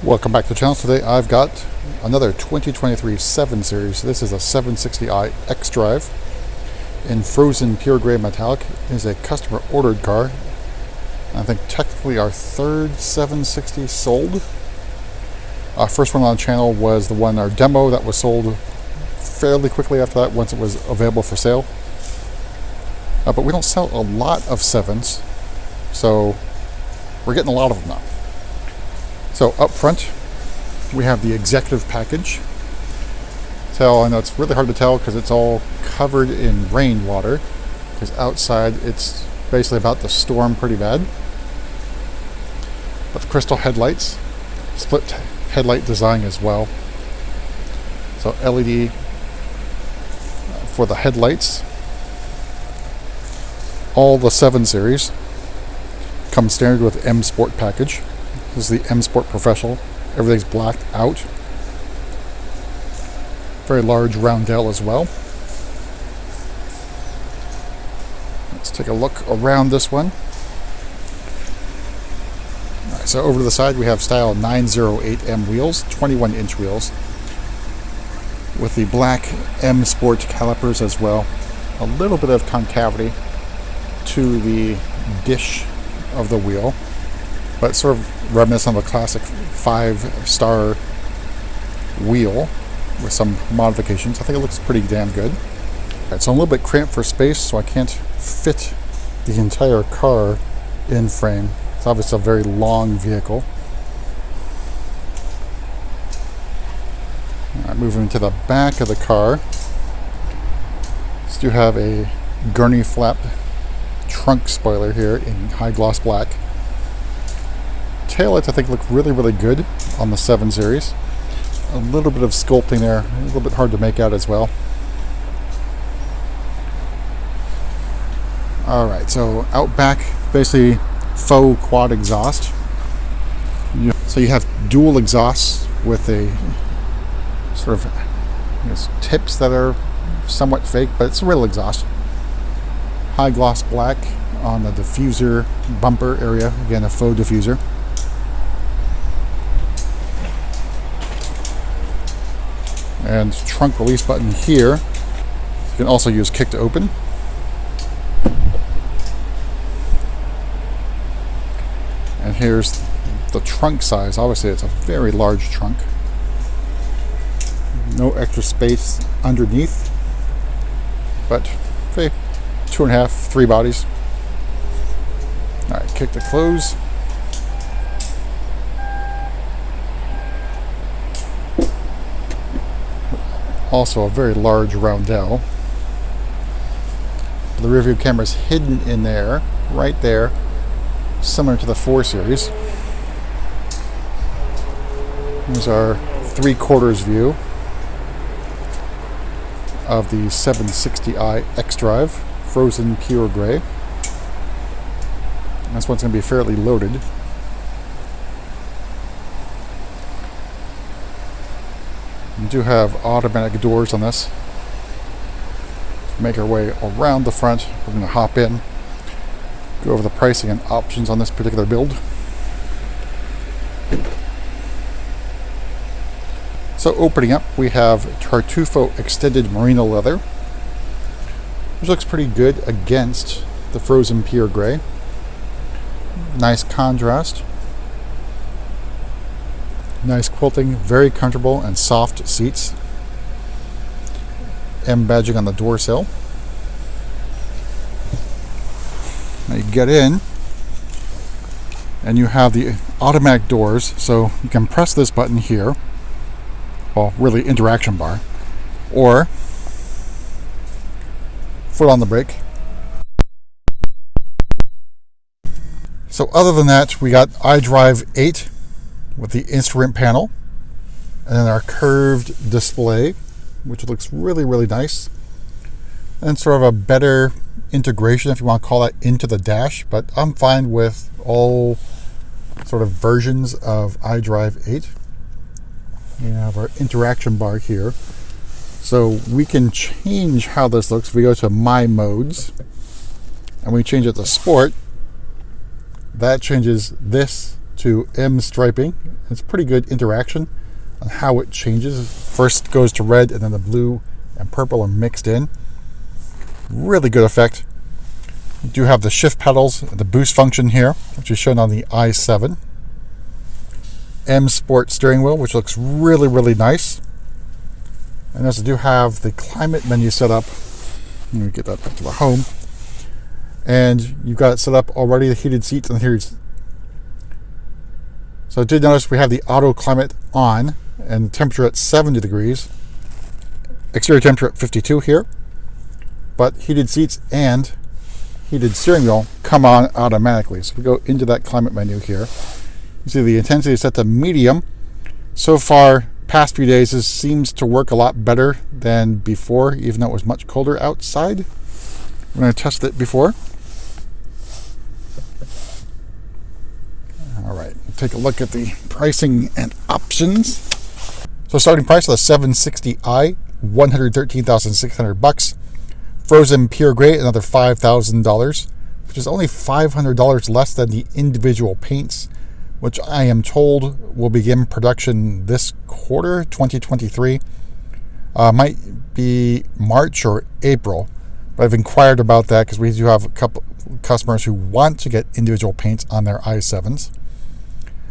Welcome back to the channel. Today I've got another 2023 7 Series. This is a 760i xDrive in frozen pure gray metallic. It is a customer ordered car. I think technically our third 760 sold. First one on the channel was the one, our demo, that was sold fairly quickly after that once it was available for sale. But we don't sell a lot of 7s, so we're getting a lot of them now. So up front, we have the executive package. I know it's really hard to tell because it's all covered in rainwater, because outside it's basically about to storm pretty bad. But the crystal headlights, split headlight design as well. So LED for the headlights. All the 7 Series come standard with M Sport package. This is the M Sport Professional. Everything's blacked out. Very large roundel as well. Let's take a look around this one. All right, so over to the side we have style 908M wheels, 21-inch wheels, with the black M Sport calipers as well. A little bit of concavity to the dish of the wheel, but sort of reminiscent of a classic 5-star wheel with some modifications. I think it looks pretty damn good. Right, so I'm a little bit cramped for space, so I can't fit the entire car in frame. It's obviously a very long vehicle. All right, moving to the back of the car. So you have a gurney flap trunk spoiler here in high gloss black. Taillights I think look really, really good on the 7 Series. A little bit of sculpting there, a little bit hard to make out as well. Alright, so out back, basically faux quad exhaust. So you have dual exhausts with a sort of, I guess, tips that are somewhat fake, but it's a real exhaust. High gloss black on the diffuser bumper area, again a faux diffuser. And trunk release button here. You can also use kick to open. And here's the trunk size. Obviously it's a very large trunk. No extra space underneath, but okay, 2.5, 3 bodies. All right, kick to close. Also a very large roundel. The rear view camera is hidden in there, right there, similar to the 4 Series. Here's our 3/4 view of the 760i xDrive, frozen pure gray. This one's going to be fairly loaded. We do have automatic doors on this. Make our way around the front. We're going to hop in, go over the pricing and options on this particular build. So opening up, we have Tartufo extended merino leather, which looks pretty good against the frozen pure gray. Nice contrast. Nice quilting, very comfortable and soft seats. M badging on the door sill. Now you get in and you have the automatic doors, so you can press this button here, well, really interaction bar, or foot on the brake. So other than that, we got iDrive 8 with the instrument panel, and then our curved display, which looks really, really nice, and sort of a better integration, if you want to call that, into the dash. But I'm fine with all sort of versions of iDrive 8. We have our interaction bar here, so we can change how this looks. If we go to My Modes and we change it to Sport, that changes this to M striping. It's pretty good interaction on how it changes. First goes to red, and then the blue and purple are mixed in. Really good effect. You do have the shift pedals, the boost function here, which is shown on the i7. M Sport steering wheel, which looks really, really nice. And also do have the climate menu set up. Let me get that back to the home. And you've got it set up already, the heated seats and the heated. So I did notice we have the auto climate on and the temperature at 70 degrees. Exterior temperature at 52 here. But heated seats and heated steering wheel come on automatically. So we go into that climate menu here. You see the intensity is set to medium. So far, past few days, this seems to work a lot better than before, even though it was much colder outside when I tested it before. All right, we'll take a look at the pricing and options. So starting price of the 760i, $113,600. Frozen Pure Gray, another $5,000, which is only $500 less than the individual paints, which I am told will begin production this quarter, 2023. Might be March or April, but I've inquired about that because we do have a couple customers who want to get individual paints on their i7s.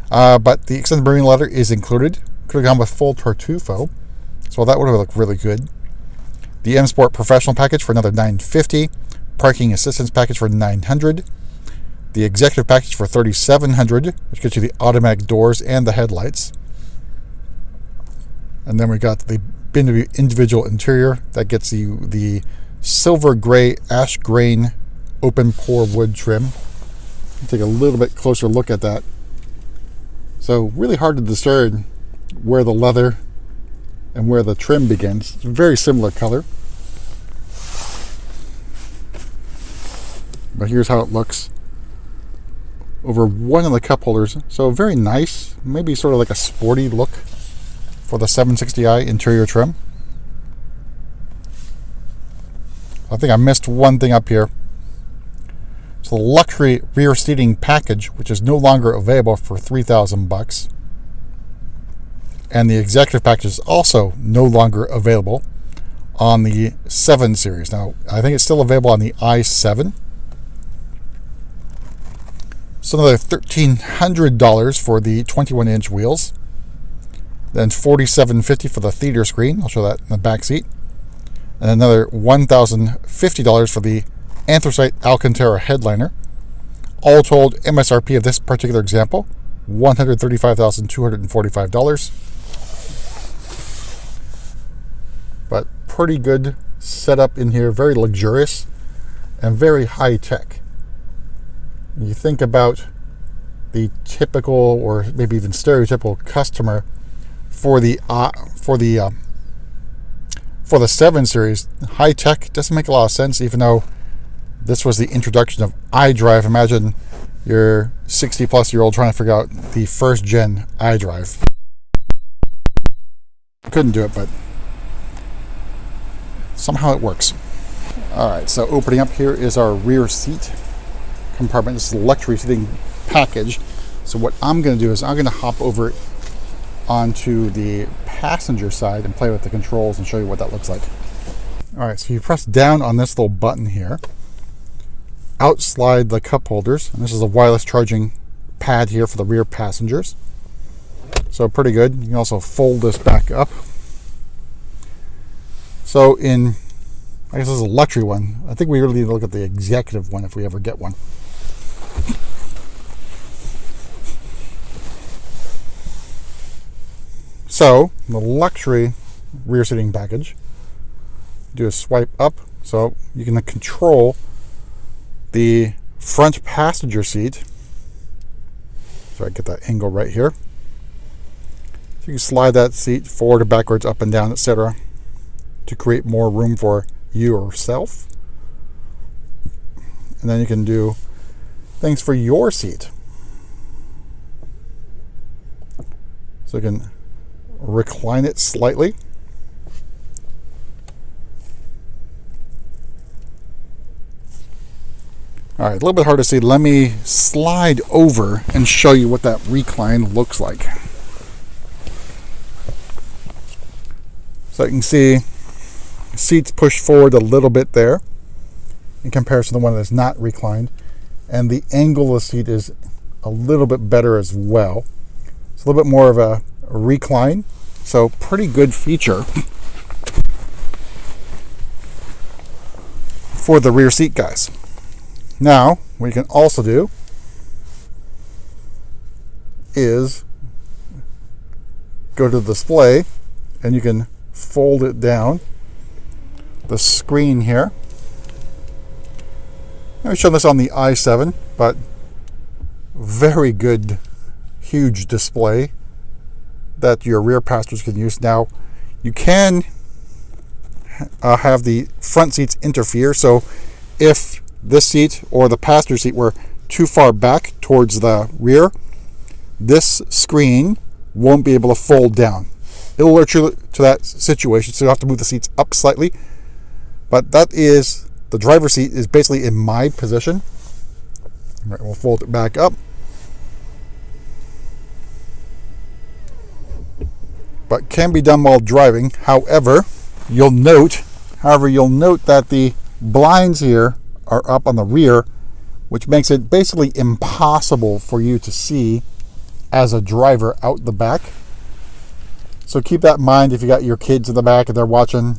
But the extended marine leather is included. Could have gone with full Tartufo, so that would have looked really good. The M Sport Professional package for another $950. Parking Assistance package for $900. The Executive package for $3,700, which gets you the automatic doors and the headlights. And then we got the individual interior. That gets you the silver gray ash grain open pore wood trim. Take a little bit closer look at that. So really hard to discern where the leather and where the trim begins. It's a very similar color. But here's how it looks over one of the cup holders. So very nice, maybe sort of like a sporty look for the 760i interior trim. I think I missed one thing up here. So the luxury rear seating package, which is no longer available for $3,000. And the executive package is also no longer available on the 7 series. Now, I think it's still available on the i7. So another $1,300 for the 21-inch wheels. Then $4,750 for the theater screen. I'll show that in the back seat. And another $1,050 for the anthracite Alcantara headliner. All told, MSRP of this particular example, $135,245. But pretty good setup in here, very luxurious and very high tech. You think about the typical or maybe even stereotypical customer for the 7 series, high tech doesn't make a lot of sense, even though this was the introduction of iDrive. Imagine your 60-plus-year-old trying to figure out the first-gen iDrive. Couldn't do it, but somehow it works. All right, so opening up here is our rear seat compartment. This is the luxury seating package. So what I'm going to do is I'm going to hop over onto the passenger side and play with the controls and show you what that looks like. All right, so you press down on this little button here. Out slide the cup holders, and this is a wireless charging pad here for the rear passengers. So pretty good. You can also fold this back up. So I guess this is a luxury one. I think we really need to look at the executive one if we ever get one. So the luxury rear seating package, do a swipe up so you can control the front passenger seat. So I get that angle right here. So you can slide that seat forward or backwards, up and down, etc., to create more room for yourself. And then you can do things for your seat. So you can recline it slightly. All All right, a little bit hard to see. Let me slide over and show you what that recline looks like. So you can see seats pushed forward a little bit there in comparison to the one that's not reclined. And the angle of the seat is a little bit better as well. It's a little bit more of a recline. So pretty good feature for the rear seat guys. Now, what you can also do is go to the display and you can fold it down. The screen here. I've shown this on the i7, but very good, huge display that your rear passengers can use. Now, you can have the front seats interfere, so if this seat or the passenger seat were too far back towards the rear, this screen won't be able to fold down. It'll alert you to that situation, so you'll have to move the seats up slightly. But that is, the driver's seat is basically in my position. All right, we'll fold it back up. But can be done while driving. However, you'll note that the blinds here are up on the rear, which makes it basically impossible for you to see as a driver out the back. So keep that in mind if you got your kids in the back and they're watching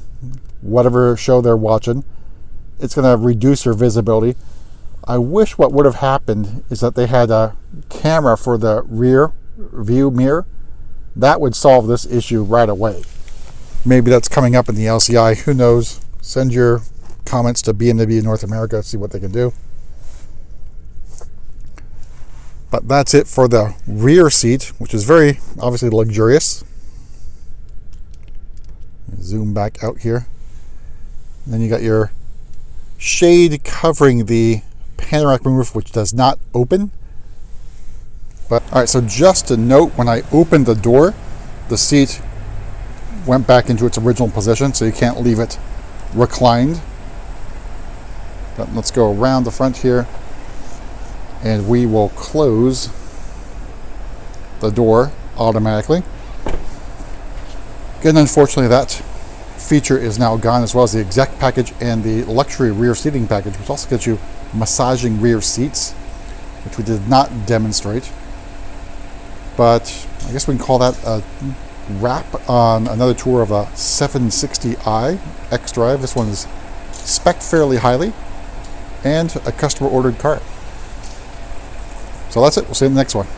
whatever show they're watching. It's going to reduce your visibility. I wish what would have happened is that they had a camera for the rear view mirror. That would solve this issue right away. Maybe that's coming up in the LCI. Who knows? Send your comments to BMW North America, see what they can do. But that's it for the rear seat, which is very obviously luxurious. Zoom back out here. And then you got your shade covering the panoramic moonroof, which does not open. But all right, so just to note, when I opened the door, the seat went back into its original position, so you can't leave it reclined. But let's go around the front here, and we will close the door automatically. Again, unfortunately, that feature is now gone, as well as the exec package and the luxury rear seating package, which also gets you massaging rear seats, which we did not demonstrate. But I guess we can call that a wrap on another tour of a 760i xDrive. This one is spec'd fairly highly and a customer ordered car. So that's it. We'll see you in the next one.